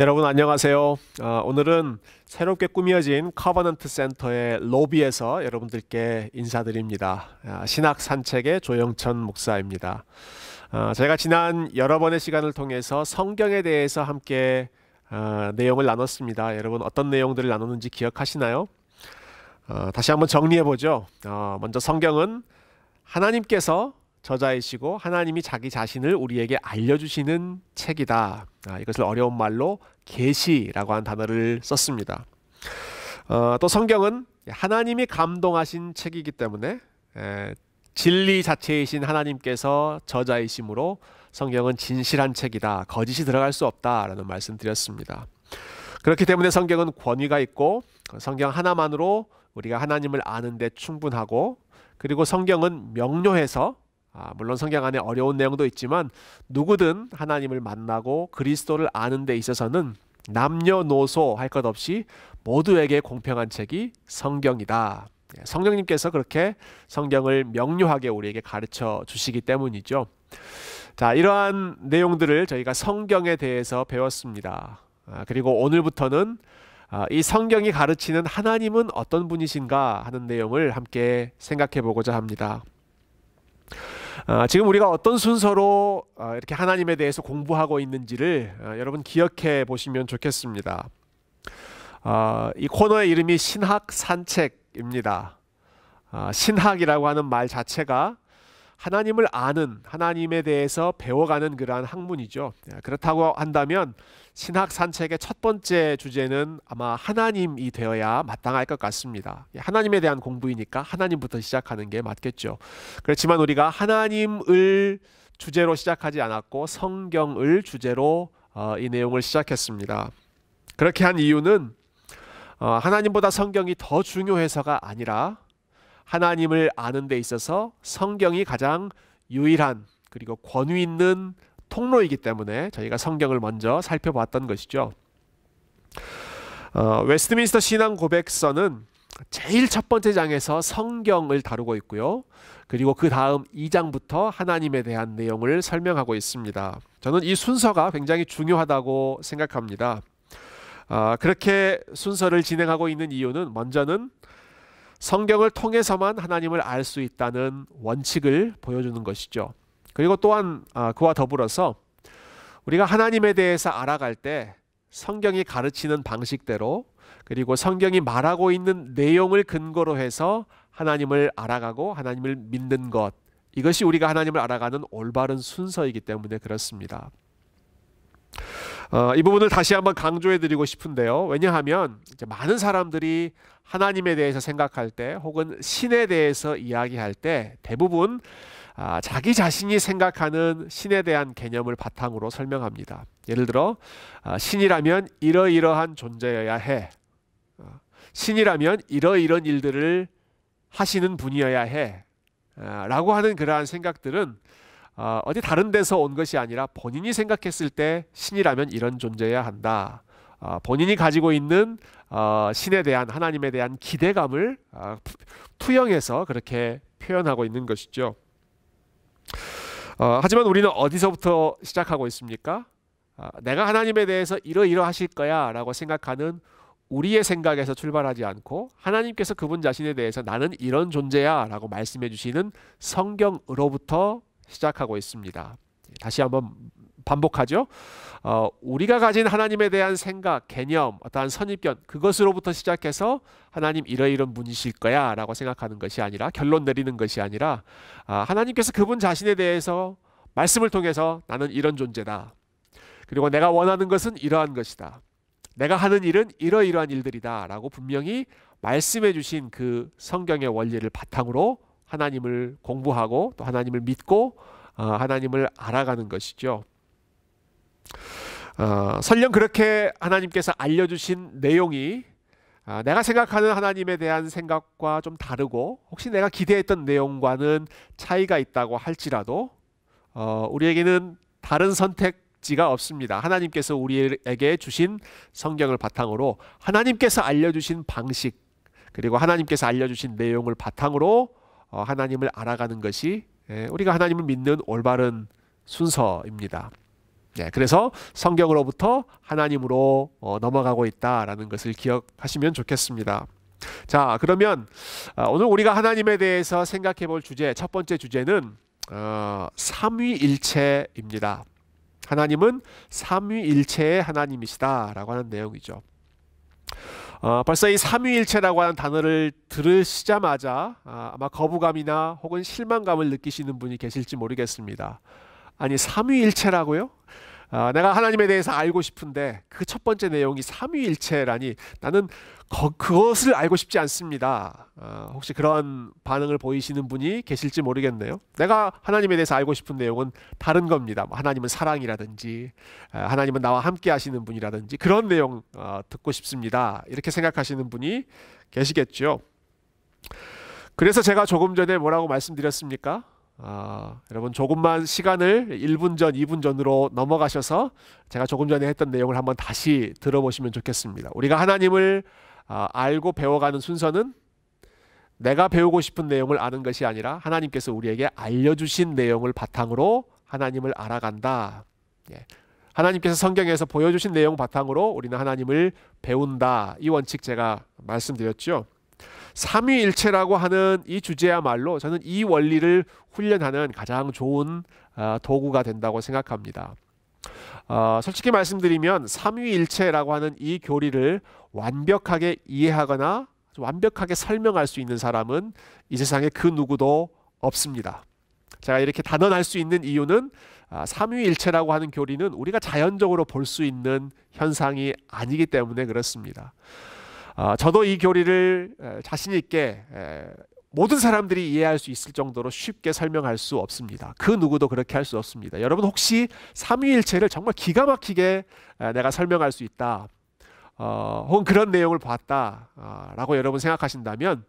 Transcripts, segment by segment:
여러분 안녕하세요. 오늘은 새롭게 꾸며진 커버넌트 센터의 로비에서 여러분들께 인사드립니다. 신학 산책의 조영천 목사입니다. 제가 지난 여러 번의 시간을 통해서 성경에 대해서 함께 내용을 나눴습니다. 여러분 어떤 내용들을 나눴는지 기억하시나요? 다시 한번 정리해 보죠. 먼저 성경은 하나님께서 저자이시고 하나님이 자기 자신을 우리에게 알려주시는 책이다. 이것을 어려운 말로 계시라고 하는 단어를 썼습니다. 또 성경은 하나님이 감동하신 책이기 때문에 진리 자체이신 하나님께서 저자이시므로 성경은 진실한 책이다. 거짓이 들어갈 수 없다라는 말씀 드렸습니다. 그렇기 때문에 성경은 권위가 있고 성경 하나만으로 우리가 하나님을 아는 데 충분하고, 그리고 성경은 명료해서 물론 성경 안에 어려운 내용도 있지만 누구든 하나님을 만나고 그리스도를 아는 데 있어서는 남녀노소 할 것 없이 모두에게 공평한 책이 성경이다. 성령님께서 그렇게 성경을 명료하게 우리에게 가르쳐 주시기 때문이죠. 자, 이러한 내용들을 저희가 성경에 대해서 배웠습니다. 그리고 오늘부터는 이 성경이 가르치는 하나님은 어떤 분이신가 하는 내용을 함께 생각해 보고자 합니다. 지금 우리가 어떤 순서로 이렇게 하나님에 대해서 공부하고 있는지를 여러분 기억해 보시면 좋겠습니다. 이 코너의 이름이 신학 산책입니다. 신학이라고 하는 말 자체가 하나님을 아는, 하나님에 대해서 배워가는 그러한 학문이죠. 그렇다고 한다면 신학 산책의 첫 번째 주제는 아마 하나님이 되어야 마땅할 것 같습니다. 하나님에 대한 공부이니까 하나님부터 시작하는 게 맞겠죠. 그렇지만 우리가 하나님을 주제로 시작하지 않았고 성경을 주제로 이 내용을 시작했습니다. 그렇게 한 이유는 하나님보다 성경이 더 중요해서가 아니라 하나님을 아는 데 있어서 성경이 가장 유일한 그리고 권위 있는 통로이기 때문에 저희가 성경을 먼저 살펴봤던 것이죠. 웨스트민스터 신앙 고백서는 제일 첫 번째 장에서 성경을 다루고 있고요. 그리고 그 다음 2장부터 하나님에 대한 내용을 설명하고 있습니다. 저는 이 순서가 굉장히 중요하다고 생각합니다. 그렇게 순서를 진행하고 있는 이유는 먼저는 성경을 통해서만 하나님을 알 수 있다는 원칙을 보여주는 것이죠. 그리고 또한 그와 더불어서 우리가 하나님에 대해서 알아갈 때 성경이 가르치는 방식대로, 그리고 성경이 말하고 있는 내용을 근거로 해서 하나님을 알아가고 하나님을 믿는 것, 이것이 우리가 하나님을 알아가는 올바른 순서이기 때문에 그렇습니다. 이 부분을 다시 한번 강조해 드리고 싶은데요. 왜냐하면 이제 많은 사람들이 하나님에 대해서 생각할 때 혹은 신에 대해서 이야기할 때 대부분 자기 자신이 생각하는 신에 대한 개념을 바탕으로 설명합니다. 예를 들어 신이라면 이러이러한 존재여야 해. 신이라면 이러이러한 일들을 하시는 분이어야 해. 라고 하는 그러한 생각들은 어디 다른 데서 온 것이 아니라 본인이 생각했을 때 신이라면 이런 존재여야 한다. 본인이 가지고 있는 신에 대한, 하나님에 대한 기대감을 투영해서 그렇게 표현하고 있는 것이죠. 하지만 우리는 어디서부터 시작하고 있습니까? 내가 하나님에 대해서 이러이러하실 거야 라고 생각하는 우리의 생각에서 출발하지 않고 하나님께서 그분 자신에 대해서 나는 이런 존재야 라고 말씀해 주시는 성경으로부터 시작하고 있습니다. 다시 한번 반복하죠. 우리가 가진 하나님에 대한 생각, 개념, 어떠한 선입견, 그것으로부터 시작해서 하나님 이러이런 분이실 거야 라고 생각하는 것이 아니라, 결론 내리는 것이 아니라 하나님께서 그분 자신에 대해서 말씀을 통해서 나는 이런 존재다. 그리고 내가 원하는 것은 이러한 것이다. 내가 하는 일은 이러이러한 일들이다 라고 분명히 말씀해 주신 그 성경의 원리를 바탕으로 하나님을 공부하고 또 하나님을 믿고 하나님을 알아가는 것이죠. 설령 그렇게 하나님께서 알려주신 내용이 내가 생각하는 하나님에 대한 생각과 좀 다르고 혹시 내가 기대했던 내용과는 차이가 있다고 할지라도 우리에게는 다른 선택지가 없습니다. 하나님께서 우리에게 주신 성경을 바탕으로 하나님께서 알려주신 방식, 그리고 하나님께서 알려주신 내용을 바탕으로 하나님을 알아가는 것이 우리가 하나님을 믿는 올바른 순서입니다. 그래서 성경으로부터 하나님으로 넘어가고 있다라는 것을 기억하시면 좋겠습니다. 자, 그러면 오늘 우리가 하나님에 대해서 생각해 볼 주제, 첫 번째 주제는 삼위일체입니다. 하나님은 삼위일체의 하나님이시다라고 하는 내용이죠. 벌써 이 삼위일체라고 하는 단어를 들으시자마자 아마 거부감이나 혹은 실망감을 느끼시는 분이 계실지 모르겠습니다. 아니, 삼위일체라고요? 내가 하나님에 대해서 알고 싶은데 그 첫 번째 내용이 삼위일체라니, 나는 그것을 알고 싶지 않습니다. 혹시 그런 반응을 보이시는 분이 계실지 모르겠네요. 내가 하나님에 대해서 알고 싶은 내용은 다른 겁니다. 하나님은 사랑이라든지 하나님은 나와 함께 하시는 분이라든지 그런 내용 듣고 싶습니다. 이렇게 생각하시는 분이 계시겠죠. 그래서 제가 조금 전에 뭐라고 말씀드렸습니까? 여러분, 조금만 시간을 1분 전, 2분 전으로 넘어가셔서 제가 조금 전에 했던 내용을 한번 다시 들어보시면 좋겠습니다. 우리가 하나님을 알고 배워가는 순서는 내가 배우고 싶은 내용을 아는 것이 아니라 하나님께서 우리에게 알려주신 내용을 바탕으로 하나님을 알아간다. 하나님께서 성경에서 보여주신 내용 바탕으로 우리는 하나님을 배운다. 이 원칙 제가 말씀드렸죠. 삼위일체라고 하는 이 주제야말로 저는 이 원리를 훈련하는 가장 좋은 도구가 된다고 생각합니다. 솔직히 말씀드리면 삼위일체라고 하는 이 교리를 완벽하게 이해하거나 완벽하게 설명할 수 있는 사람은 이 세상에 그 누구도 없습니다. 제가 이렇게 단언할 수 있는 이유는 삼위일체라고 하는 교리는 우리가 자연적으로 볼 수 있는 현상이 아니기 때문에 그렇습니다. 저도 이 교리를 자신 있게 모든 사람들이 이해할 수 있을 정도로 쉽게 설명할 수 없습니다. 그 누구도 그렇게 할 수 없습니다. 여러분, 혹시 삼위일체를 정말 기가 막히게 내가 설명할 수 있다, 혹은 그런 내용을 봤다 라고 여러분 생각하신다면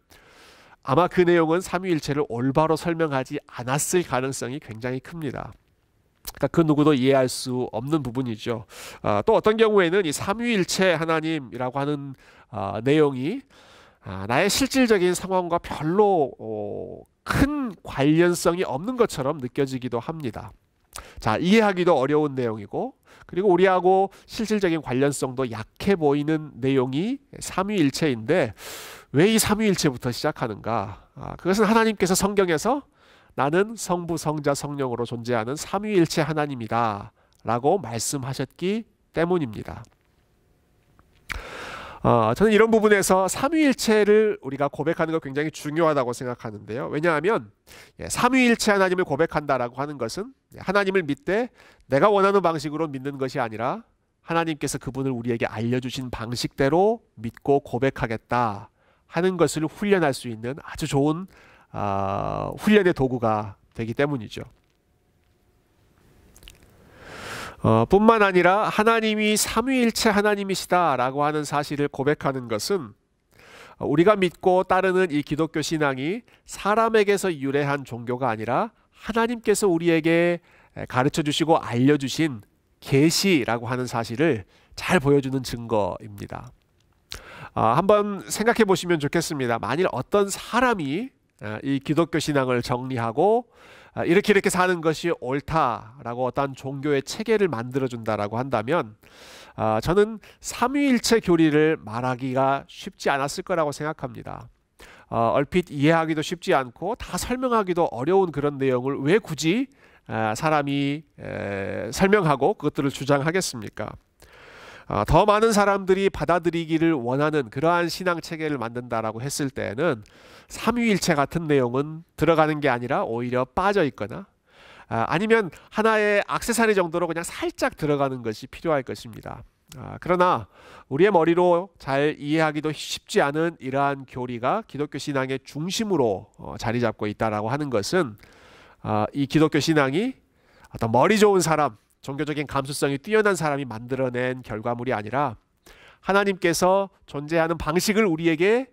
아마 그 내용은 삼위일체를 올바로 설명하지 않았을 가능성이 굉장히 큽니다. 그러니까 그 누구도 이해할 수 없는 부분이죠. 또 어떤 경우에는 이 삼위일체 하나님이라고 하는 내용이 나의 실질적인 상황과 별로 큰 관련성이 없는 것처럼 느껴지기도 합니다. 자, 이해하기도 어려운 내용이고, 그리고 우리하고 실질적인 관련성도 약해 보이는 내용이 삼위일체인데 왜 이 삼위일체부터 시작하는가? 그것은 하나님께서 성경에서 나는 성부, 성자, 성령으로 존재하는 삼위일체 하나님이다 라고 말씀하셨기 때문입니다. 저는 이런 부분에서 삼위일체를 우리가 고백하는 것 굉장히 중요하다고 생각하는데요. 왜냐하면 삼위일체 하나님을 고백한다라고 하는 것은 하나님을 믿되 내가 원하는 방식으로 믿는 것이 아니라 하나님께서 그분을 우리에게 알려주신 방식대로 믿고 고백하겠다 하는 것을 훈련할 수 있는 아주 좋은 훈련의 도구가 되기 때문이죠. 뿐만 아니라 하나님이 삼위일체 하나님이시다라고 하는 사실을 고백하는 것은 우리가 믿고 따르는 이 기독교 신앙이 사람에게서 유래한 종교가 아니라 하나님께서 우리에게 가르쳐 주시고 알려주신 계시라고 하는 사실을 잘 보여주는 증거입니다. 한번 생각해 보시면 좋겠습니다. 만일 어떤 사람이 이 기독교 신앙을 정리하고 이렇게 사는 것이 옳다라고 어떤 종교의 체계를 만들어준다라고 한다면 저는 삼위일체 교리를 말하기가 쉽지 않았을 거라고 생각합니다. 얼핏 이해하기도 쉽지 않고 다 설명하기도 어려운 그런 내용을 왜 굳이 사람이 설명하고 그것들을 주장하겠습니까? 더 많은 사람들이 받아들이기를 원하는 그러한 신앙 체계를 만든다라고 했을 때에는 삼위일체 같은 내용은 들어가는 게 아니라 오히려 빠져 있거나 아니면 하나의 액세서리 정도로 그냥 살짝 들어가는 것이 필요할 것입니다. 그러나 우리의 머리로 잘 이해하기도 쉽지 않은 이러한 교리가 기독교 신앙의 중심으로 자리 잡고 있다라고 하는 것은 이 기독교 신앙이 어떤 머리 좋은 사람, 종교적인 감수성이 뛰어난 사람이 만들어낸 결과물이 아니라 하나님께서 존재하는 방식을 우리에게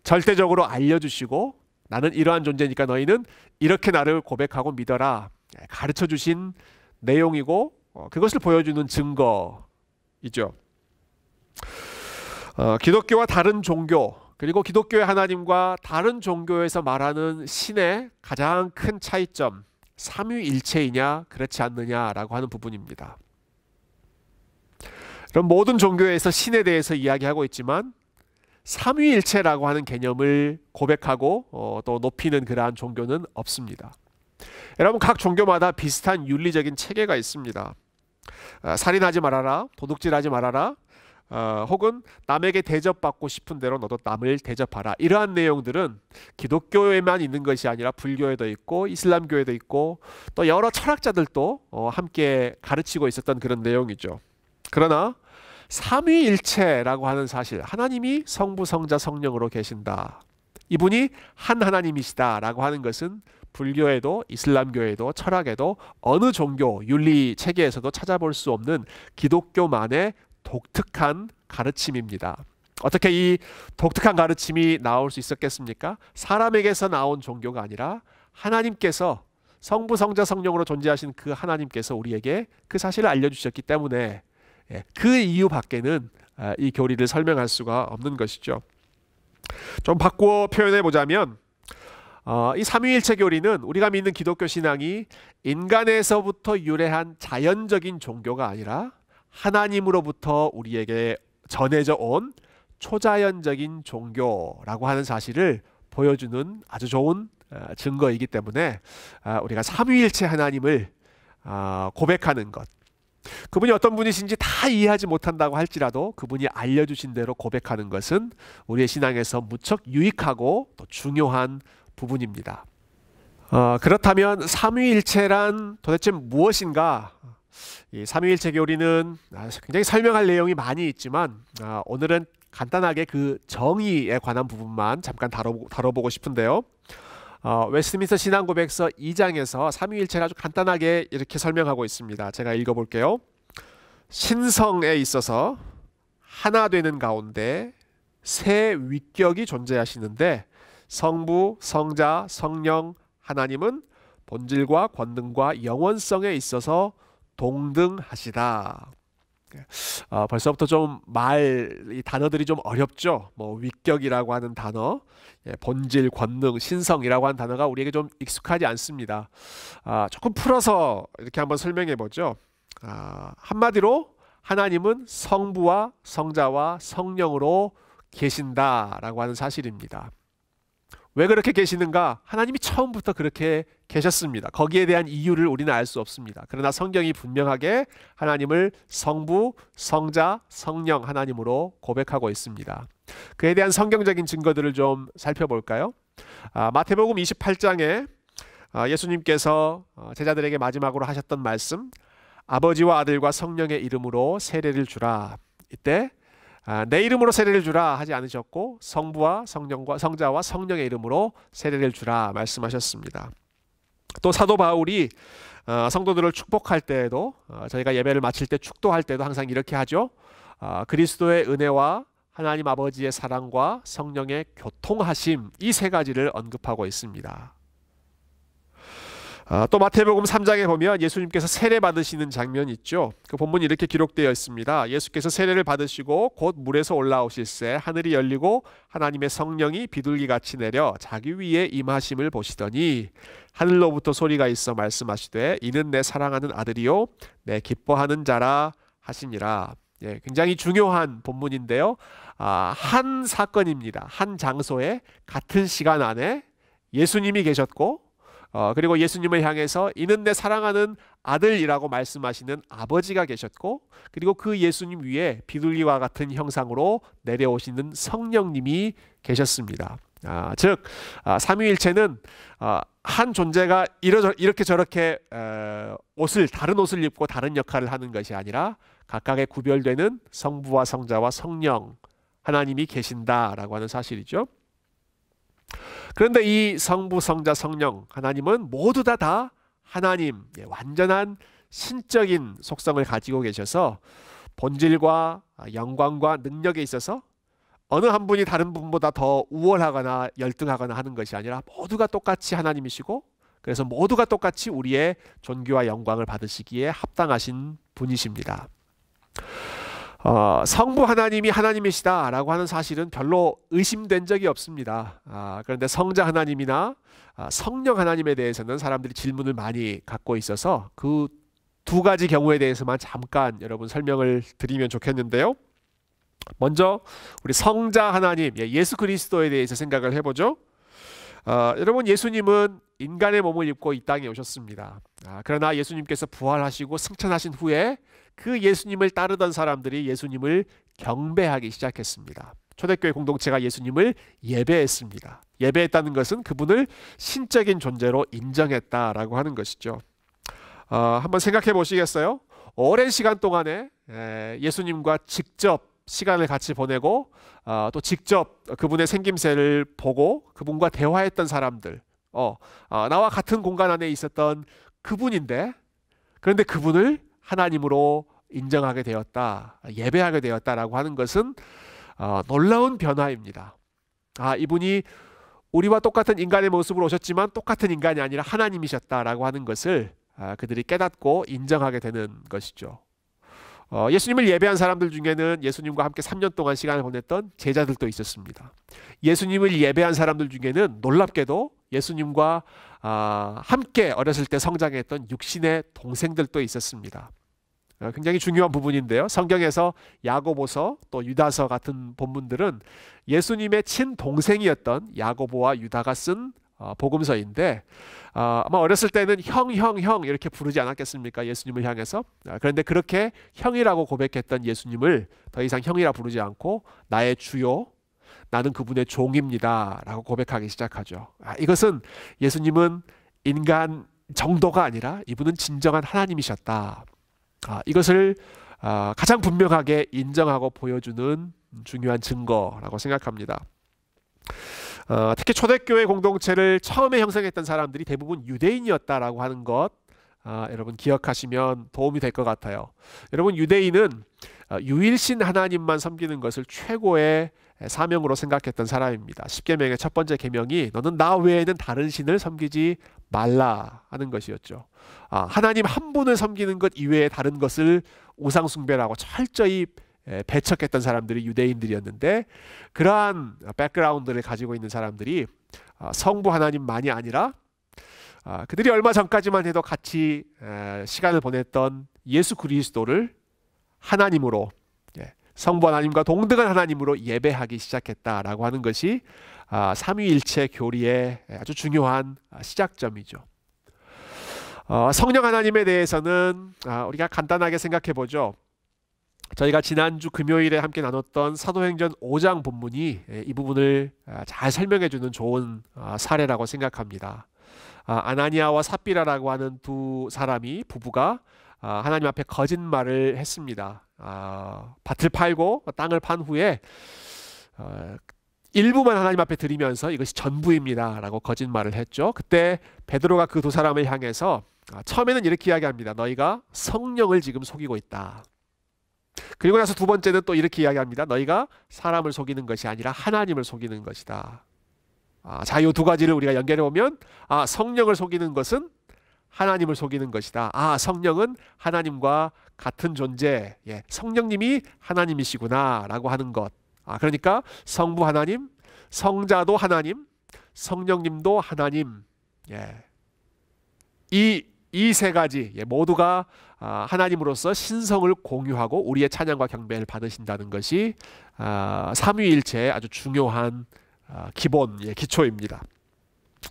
절대적으로 알려주시고 나는 이러한 존재니까 너희는 이렇게 나를 고백하고 믿어라 가르쳐 주신 내용이고 그것을 보여주는 증거이죠. 기독교와 다른 종교 그리고 기독교의 하나님과 다른 종교에서 말하는 신의 가장 큰 차이점, 삼위일체이냐 그렇지 않느냐라고 하는 부분입니다. 그럼 모든 종교에서 신에 대해서 이야기하고 있지만 삼위일체라고 하는 개념을 고백하고 또 높이는 그러한 종교는 없습니다. 여러분, 각 종교마다 비슷한 윤리적인 체계가 있습니다. 살인하지 말아라, 도둑질하지 말아라, 혹은 남에게 대접받고 싶은 대로 너도 남을 대접하라. 이러한 내용들은 기독교에만 있는 것이 아니라 불교에도 있고 이슬람교에도 있고 또 여러 철학자들도 함께 가르치고 있었던 그런 내용이죠. 그러나 삼위일체라고 하는 사실, 하나님이 성부, 성자, 성령으로 계신다, 이분이 한 하나님이시다라고 하는 것은 불교에도 이슬람교에도 철학에도 어느 종교 윤리 체계에서도 찾아볼 수 없는 기독교만의 독특한 가르침입니다. 어떻게 이 독특한 가르침이 나올 수 있었겠습니까? 사람에게서 나온 종교가 아니라 하나님께서 성부, 성자, 성령으로 존재하신 그 하나님께서 우리에게 그 사실을 알려주셨기 때문에 그 이유 밖에는 이 교리를 설명할 수가 없는 것이죠. 좀 바꾸어 표현해 보자면 이 삼위일체 교리는 우리가 믿는 기독교 신앙이 인간에서부터 유래한 자연적인 종교가 아니라 하나님으로부터 우리에게 전해져 온 초자연적인 종교라고 하는 사실을 보여주는 아주 좋은 증거이기 때문에 우리가 삼위일체 하나님을 고백하는 것, 그분이 어떤 분이신지 다 이해하지 못한다고 할지라도 그분이 알려주신 대로 고백하는 것은 우리의 신앙에서 무척 유익하고 또 중요한 부분입니다. 그렇다면 삼위일체란 도대체 무엇인가? 이 삼위일체 교리는 굉장히 설명할 내용이 많이 있지만 오늘은 간단하게 그 정의에 관한 부분만 잠깐 다뤄보고 싶은데요. 웨스트민스터 신앙고백서 2장에서 삼위일체를 아주 간단하게 이렇게 설명하고 있습니다. 제가 읽어볼게요. 신성에 있어서 하나 되는 가운데 세 위격이 존재하시는데 성부, 성자, 성령 하나님은 본질과 권능과 영원성에 있어서 동등하시다. 벌써부터 좀 이 단어들이 좀 어렵죠. 뭐 위격이라고 하는 단어, 본질, 권능, 신성이라고 하는 단어가 우리에게 좀 익숙하지 않습니다. 조금 풀어서 이렇게 한번 설명해 보죠. 한마디로 하나님은 성부와 성자와 성령으로 계신다라고 하는 사실입니다. 왜 그렇게 계시는가? 하나님이 처음부터 그렇게 계셨습니다. 거기에 대한 이유를 우리는 알 수 없습니다. 그러나 성경이 분명하게 하나님을 성부, 성자, 성령 하나님으로 고백하고 있습니다. 그에 대한 성경적인 증거들을 좀 살펴볼까요? 마태복음 28장에 예수님께서 제자들에게 마지막으로 하셨던 말씀, 아버지와 아들과 성령의 이름으로 세례를 주라. 이때 내 이름으로 세례를 주라 하지 않으셨고 성부와 성자와 성령의 이름으로 세례를 주라 말씀하셨습니다. 또 사도 바울이 성도들을 축복할 때에도 저희가 예배를 마칠 때 축도할 때도 항상 이렇게 하죠. 그리스도의 은혜와 하나님 아버지의 사랑과 성령의 교통하심, 이 세 가지를 언급하고 있습니다. 또 마태복음 3장에 보면 예수님께서 세례 받으시는 장면이 있죠. 그 본문이 이렇게 기록되어 있습니다. 예수께서 세례를 받으시고 곧 물에서 올라오실새 하늘이 열리고 하나님의 성령이 비둘기같이 내려 자기 위에 임하심을 보시더니 하늘로부터 소리가 있어 말씀하시되 이는 내 사랑하는 아들이요 내 기뻐하는 자라 하시니라. 굉장히 중요한 본문인데요. 한 사건입니다. 한 장소에 같은 시간 안에 예수님이 계셨고 그리고 예수님을 향해서 이는 내 사랑하는 아들이라고 말씀하시는 아버지가 계셨고 그리고 그 예수님 위에 비둘기와 같은 형상으로 내려오시는 성령님이 계셨습니다. 즉 삼위일체는 한 존재가 이렇게 저렇게 다른 옷을 입고 다른 역할을 하는 것이 아니라 각각의 구별되는 성부와 성자와 성령 하나님이 계신다라고 하는 사실이죠. 그런데 이 성부, 성자, 성령 하나님은 모두 다 하나님, 완전한 신적인 속성을 가지고 계셔서 본질과 영광과 능력에 있어서 어느 한 분이 다른 분보다 더 우월하거나 열등하거나 하는 것이 아니라 모두가 똑같이 하나님이시고 그래서 모두가 똑같이 우리의 존귀와 영광을 받으시기에 합당하신 분이십니다. 성부 하나님이 하나님이시다라고 하는 사실은 별로 의심된 적이 없습니다. 그런데 성자 하나님이나 성령 하나님에 대해서는 사람들이 질문을 많이 갖고 있어서 그 두 가지 경우에 대해서만 잠깐 여러분 설명을 드리면 좋겠는데요. 먼저 우리 성자 하나님, 예수 그리스도에 대해서 생각을 해보죠. 여러분, 예수님은 인간의 몸을 입고 이 땅에 오셨습니다. 그러나 예수님께서 부활하시고 승천하신 후에 그 예수님을 따르던 사람들이 예수님을 경배하기 시작했습니다. 초대교회 공동체가 예수님을 예배했습니다. 예배했다는 것은 그분을 신적인 존재로 인정했다라고 하는 것이죠. 한번 생각해 보시겠어요? 오랜 시간 동안에 예수님과 직접 시간을 같이 보내고 또 직접 그분의 생김새를 보고 그분과 대화했던 사람들, 나와 같은 공간 안에 있었던 그분인데, 그런데 그분을 하나님으로 인정하게 되었다, 예배하게 되었다라고 하는 것은 놀라운 변화입니다. 이분이 우리와 똑같은 인간의 모습으로 오셨지만 똑같은 인간이 아니라 하나님이셨다라고 하는 것을 그들이 깨닫고 인정하게 되는 것이죠. 예수님을 예배한 사람들 중에는 예수님과 함께 3년 동안 시간을 보냈던 제자들도 있었습니다. 예수님을 예배한 사람들 중에는 놀랍게도 예수님과 함께 어렸을 때 성장했던 육신의 동생들도 있었습니다. 굉장히 중요한 부분인데요. 성경에서 야고보서 또 유다서 같은 본문들은 예수님의 친동생이었던 야고보와 유다가 쓴 복음서인데, 아마 어렸을 때는 형 이렇게 부르지 않았겠습니까? 예수님을 향해서. 그런데 그렇게 형이라고 고백했던 예수님을 더 이상 형이라 부르지 않고 나의 주요, 나는 그분의 종입니다 라고 고백하기 시작하죠. 이것은 예수님은 인간 정도가 아니라 이분은 진정한 하나님이셨다, 이것을 가장 분명하게 인정하고 보여주는 중요한 증거라고 생각합니다. 특히 초대교회 공동체를 처음에 형성했던 사람들이 대부분 유대인이었다라고 하는 것, 여러분 기억하시면 도움이 될 것 같아요. 여러분, 유대인은 유일신 하나님만 섬기는 것을 최고의 사명으로 생각했던 사람입니다. 십계명의 첫 번째 계명이 너는 나 외에는 다른 신을 섬기지 말라 하는 것이었죠. 하나님 한 분을 섬기는 것 이외에 다른 것을 우상숭배라고 철저히 배척했던 사람들이 유대인들이었는데, 그러한 백그라운드를 가지고 있는 사람들이 성부 하나님만이 아니라 그들이 얼마 전까지만 해도 같이 시간을 보냈던 예수 그리스도를 하나님으로, 성부 하나님과 동등한 하나님으로 예배하기 시작했다라고 하는 것이 삼위일체 교리의 아주 중요한 시작점이죠. 성령 하나님에 대해서는 우리가 간단하게 생각해 보죠. 저희가 지난주 금요일에 함께 나눴던 사도행전 5장 본문이 이 부분을 잘 설명해 주는 좋은 사례라고 생각합니다. 아나니아와 삽비라라고 하는 두 사람이, 부부가 하나님 앞에 거짓말을 했습니다. 밭을 팔고 땅을 판 후에 일부만 하나님 앞에 드리면서 이것이 전부입니다 라고 거짓말을 했죠. 그때 베드로가 그 두 사람을 향해서 처음에는 이렇게 이야기합니다. 너희가 성령을 지금 속이고 있다. 그리고 나서 두 번째는 또 이렇게 이야기합니다. 너희가 사람을 속이는 것이 아니라 하나님을 속이는 것이다. 자, 이 두 가지를 우리가 연결해 보면, 성령을 속이는 것은 하나님을 속이는 것이다. 성령은 하나님과 같은 존재, 성령님이 하나님이시구나 라고 하는 것. 그러니까 성부 하나님, 성자도 하나님, 성령님도 하나님, 이 세 가지 모두가 하나님으로서 신성을 공유하고 우리의 찬양과 경배를 받으신다는 것이 삼위일체의 아주 중요한 기본, 기초입니다.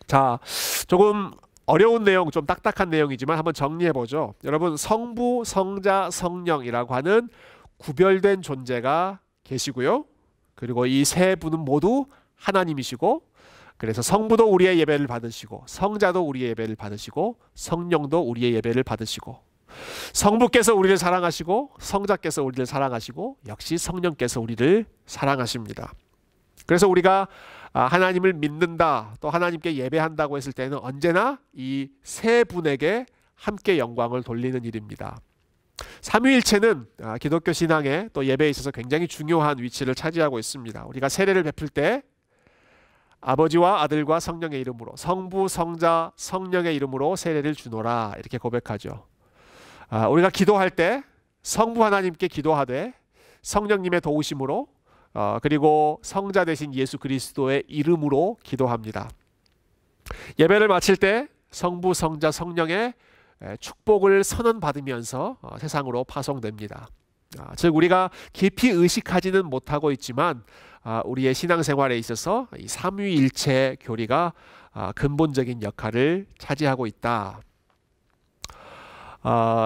자, 조금 어려운 내용, 좀 딱딱한 내용이지만 한번 정리해 보죠. 여러분, 성부, 성자, 성령이라고 하는 구별된 존재가 계시고요. 그리고 이 세 분은 모두 하나님이시고, 그래서 성부도 우리의 예배를 받으시고, 성자도 우리의 예배를 받으시고, 성령도 우리의 예배를 받으시고, 성부께서 우리를 사랑하시고, 성자께서 우리를 사랑하시고, 역시 성령께서 우리를 사랑하십니다. 그래서 우리가 하나님을 믿는다, 또 하나님께 예배한다고 했을 때는 언제나 이 세 분에게 함께 영광을 돌리는 일입니다. 삼위일체는 기독교 신앙에 또 예배에 있어서 굉장히 중요한 위치를 차지하고 있습니다. 우리가 세례를 베풀 때 아버지와 아들과 성령의 이름으로, 성부, 성자, 성령의 이름으로 세례를 주노라 이렇게 고백하죠. 우리가 기도할 때 성부 하나님께 기도하되 성령님의 도우심으로 그리고 성자 되신 예수 그리스도의 이름으로 기도합니다. 예배를 마칠 때 성부, 성자, 성령의 축복을 선언받으면서 세상으로 파송됩니다. 즉 우리가 깊이 의식하지는 못하고 있지만 우리의 신앙생활에 있어서 이 삼위일체 교리가 근본적인 역할을 차지하고 있다.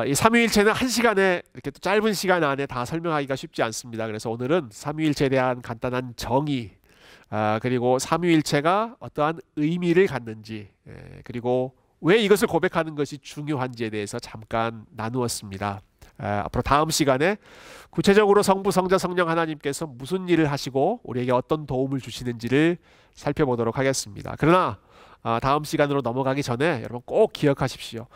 이 삼위일체는 한 시간에 이렇게 또 짧은 시간 안에 다 설명하기가 쉽지 않습니다. 그래서 오늘은 삼위일체에 대한 간단한 정의, 그리고 삼위일체가 어떠한 의미를 갖는지, 그리고 왜 이것을 고백하는 것이 중요한지에 대해서 잠깐 나누었습니다. 앞으로 다음 시간에 구체적으로 성부, 성자, 성령 하나님께서 무슨 일을 하시고 우리에게 어떤 도움을 주시는지를 살펴보도록 하겠습니다. 그러나 다음 시간으로 넘어가기 전에 여러분 꼭 기억하십시오.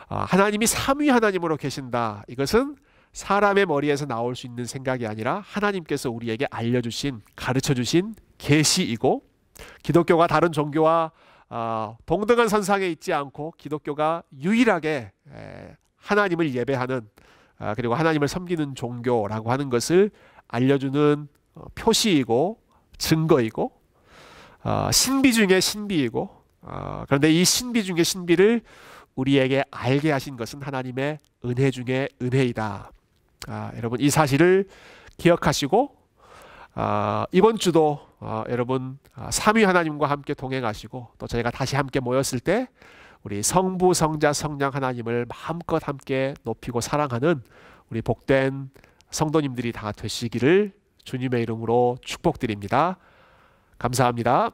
하나님이 삼위 하나님으로 계신다. 이것은 사람의 머리에서 나올 수 있는 생각이 아니라 하나님께서 우리에게 알려주신, 가르쳐주신 계시이고, 기독교가 다른 종교와 동등한 선상에 있지 않고 기독교가 유일하게 하나님을 예배하는, 그리고 하나님을 섬기는 종교라고 하는 것을 알려주는 표시이고 증거이고, 신비 중에 신비이고, 그런데 이 신비 중에 신비를 우리에게 알게 하신 것은 하나님의 은혜 중에 은혜이다. 여러분 이 사실을 기억하시고 이번 주도 여러분 삼위 하나님과 함께 동행하시고, 또 저희가 다시 함께 모였을 때 우리 성부, 성자, 성령 하나님을 마음껏 함께 높이고 사랑하는 우리 복된 성도님들이 다 되시기를 주님의 이름으로 축복드립니다. 감사합니다.